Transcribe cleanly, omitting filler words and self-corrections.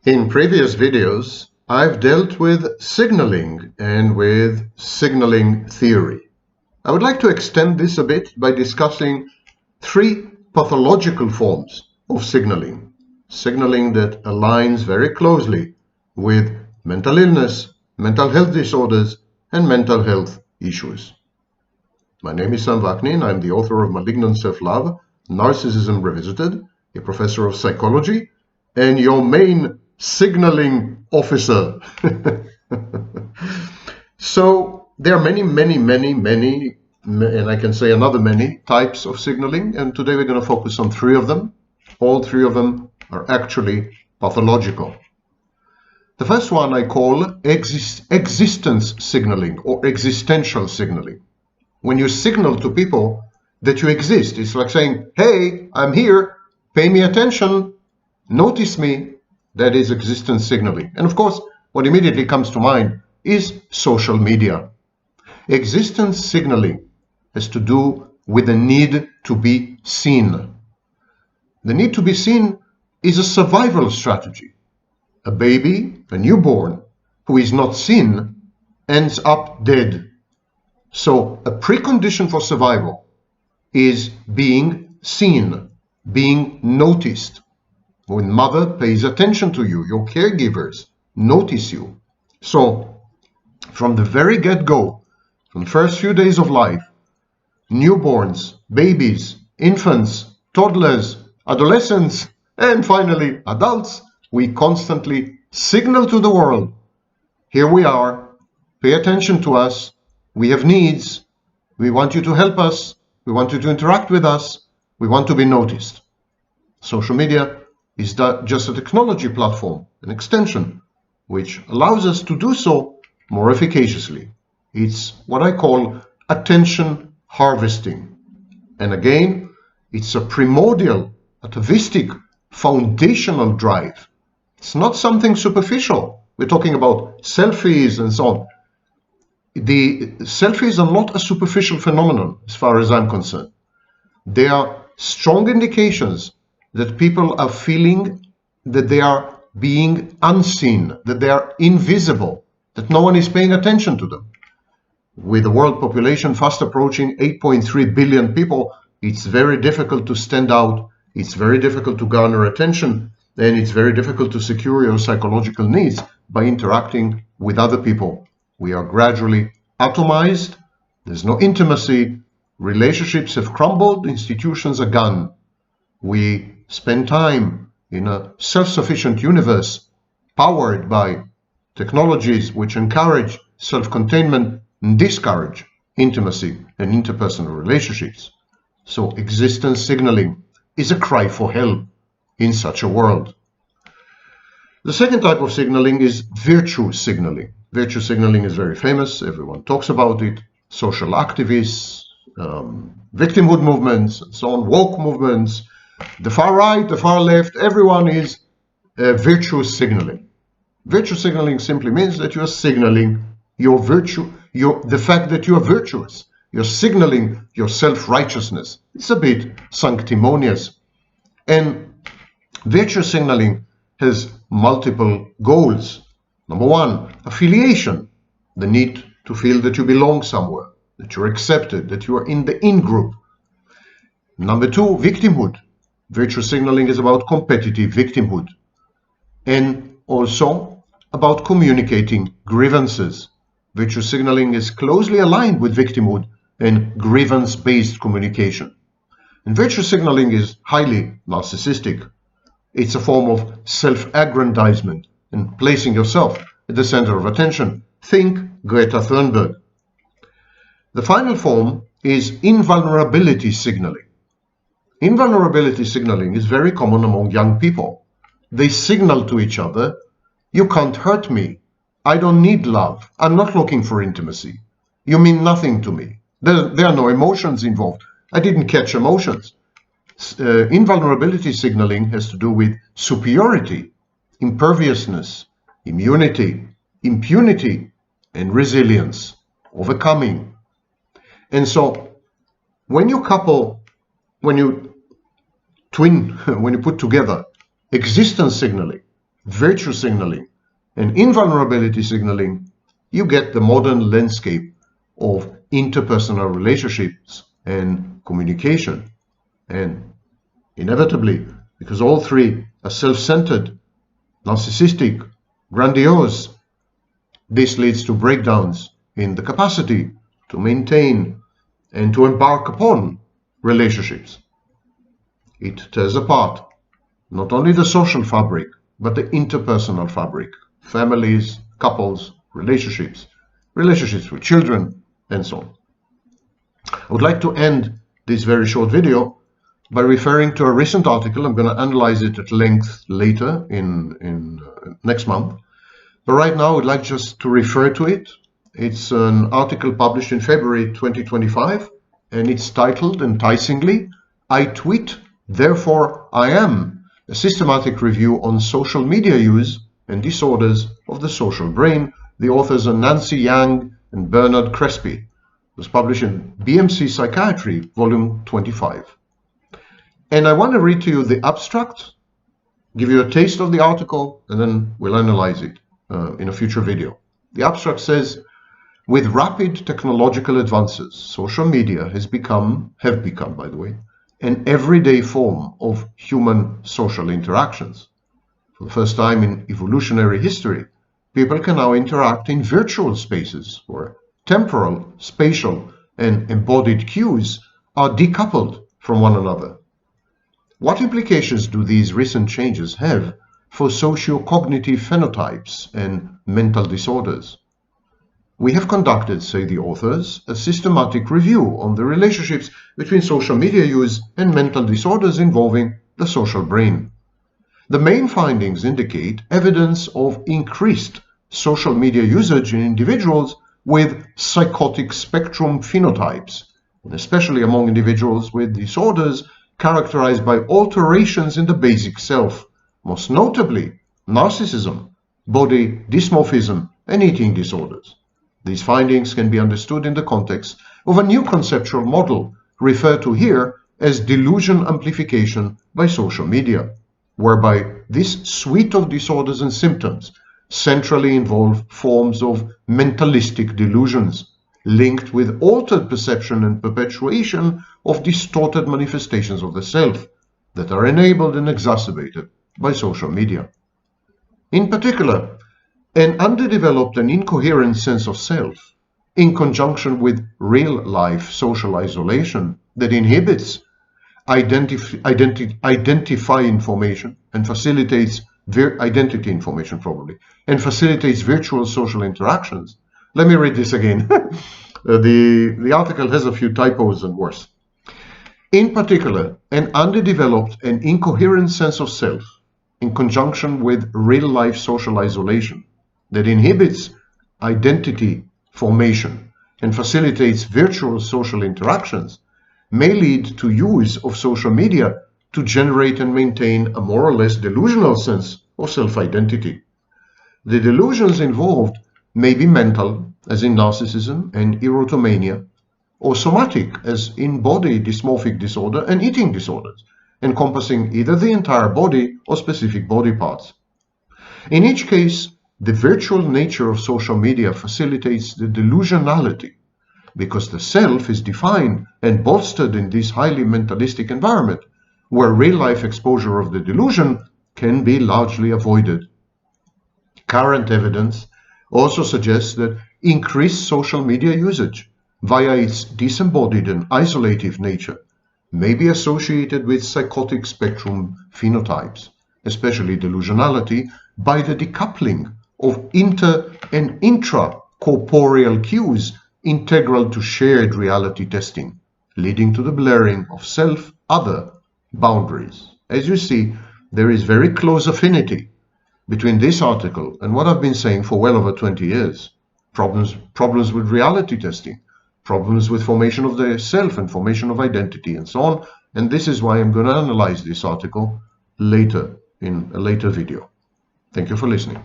In previous videos, I've dealt with signaling and with signaling theory. I would like to extend this a bit by discussing three pathological forms of signaling. Signaling that aligns very closely with mental illness, mental health disorders, and mental health issues. My name is Sam Vaknin. I'm the author of Malignant Self-Love, Narcissism Revisited, a professor of psychology, and your main signaling officer. So there are many, and I can say another many types of signaling, and today we're going to focus on three of them. All three of them are actually pathological. The first one I call existence signaling or existential signaling. When you signal to people that you exist, it's like saying, hey, I'm here, pay me attention, notice me. That is existence signaling. And of course, what immediately comes to mind is social media. Existence signaling has to do with the need to be seen. The need to be seen is a survival strategy. A baby, a newborn, who is not seen ends up dead. So a precondition for survival is being seen, being noticed. When mother pays attention to you, your caregivers notice you. So from the very get-go, from the first few days of life, newborns, babies, infants, toddlers, adolescents, and finally adults, we constantly signal to the world, here we are, pay attention to us, we have needs, we want you to help us, we want you to interact with us, we want to be noticed. Social media is just a technology platform, an extension, which allows us to do so more efficaciously. It's what I call attention harvesting. And again, it's a primordial, atavistic, foundational drive. It's not something superficial. We're talking about selfies and so on. The selfies are not a superficial phenomenon as far as I'm concerned. They are strong indications that people are feeling that they are being unseen, that they are invisible, that no one is paying attention to them. With the world population fast approaching 8.3 billion people, it's very difficult to stand out, it's very difficult to garner attention, and it's very difficult to secure your psychological needs by interacting with other people. We are gradually atomized, there's no intimacy, relationships have crumbled, institutions are gone. We spend time in a self-sufficient universe powered by technologies which encourage self-containment and discourage intimacy and interpersonal relationships. So existence signaling is a cry for help in such a world. The second type of signaling is virtue signaling. Virtue signaling is very famous, everyone talks about it. Social activists, victimhood movements, and so on, woke movements, the far right, the far left, everyone is virtue signaling. Virtue signaling simply means that you are signaling your virtue, the fact that you are virtuous. You're signaling your self-righteousness. It's a bit sanctimonious. And virtue signaling has multiple goals. Number one, affiliation, the need to feel that you belong somewhere, that you're accepted, that you are in the in-group. Number two, victimhood. Virtue signaling is about competitive victimhood and also about communicating grievances. Virtue signaling is closely aligned with victimhood and grievance-based communication. And virtue signaling is highly narcissistic. It's a form of self-aggrandizement and placing yourself at the center of attention. Think Greta Thunberg. The final form is invulnerability signaling. Invulnerability signaling is very common among young people. They signal to each other, you can't hurt me. I don't need love. I'm not looking for intimacy. You mean nothing to me. There are no emotions involved. I didn't catch emotions. Invulnerability signaling has to do with superiority, imperviousness, immunity, impunity, and resilience, overcoming. And so when you put together existence signaling virtue signaling, and invulnerability signaling, you get the modern landscape of interpersonal relationships and communication. And inevitably, because all three are self-centered, narcissistic, grandiose, this leads to breakdowns in the capacity to maintain and to embark upon relationships. It tears apart not only the social fabric, but the interpersonal fabric, families, couples, relationships with children, and so on. I would like to end this very short video by referring to a recent article. I'm going to analyze it at length later in next month. But right now, I would like just to refer to it. It's an article published in February 2025, and it's titled, enticingly, "I Tweet, Therefore I Am, a systematic review on social media use and disorders of the social brain." The authors are Nancy Yang and Bernard Crespi. It was published in BMC Psychiatry, volume 25. And I want to read to you the abstract, give you a taste of the article, and then we'll analyze it in a future video. The abstract says, with rapid technological advances, social media have become, by the way, an everyday form of human social interactions. For the first time in evolutionary history, people can now interact in virtual spaces where temporal, spatial, and embodied cues are decoupled from one another. What implications do these recent changes have for socio-cognitive phenotypes and mental disorders? We have conducted, say the authors, a systematic review on the relationships between social media use and mental disorders involving the social brain. The main findings indicate evidence of increased social media usage in individuals with psychotic spectrum phenotypes, and especially among individuals with disorders characterized by alterations in the basic self, most notably narcissism, body dysmorphism, and eating disorders. These findings can be understood in the context of a new conceptual model referred to here as delusion amplification by social media, whereby this suite of disorders and symptoms centrally involve forms of mentalistic delusions linked with altered perception and perpetuation of distorted manifestations of the self that are enabled and exacerbated by social media. In particular, an underdeveloped and incoherent sense of self, in conjunction with real-life social isolation that inhibits identify information and facilitates identity information probably, and facilitates virtual social interactions. Let me read this again. The article has a few typos and worse. In particular, an underdeveloped and incoherent sense of self, in conjunction with real-life social isolation, that inhibits identity formation and facilitates virtual social interactions, may lead to use of social media to generate and maintain a more or less delusional sense of self-identity. The delusions involved may be mental, as in narcissism and erotomania, or somatic, as in body dysmorphic disorder and eating disorders, encompassing either the entire body or specific body parts. In each case, the virtual nature of social media facilitates the delusionality, because the self is defined and bolstered in this highly mentalistic environment, where real-life exposure of the delusion can be largely avoided. Current evidence also suggests that increased social media usage, via its disembodied and isolative nature, may be associated with psychotic spectrum phenotypes, especially delusionality, by the decoupling of inter- and intra-corporeal cues integral to shared reality testing, leading to the blurring of self-other boundaries. As you see, there is very close affinity between this article and what I've been saying for well over 20 years. Problems with reality testing, problems with formation of the self and formation of identity, and so on. And this is why I'm going to analyze this article later in a later video. Thank you for listening.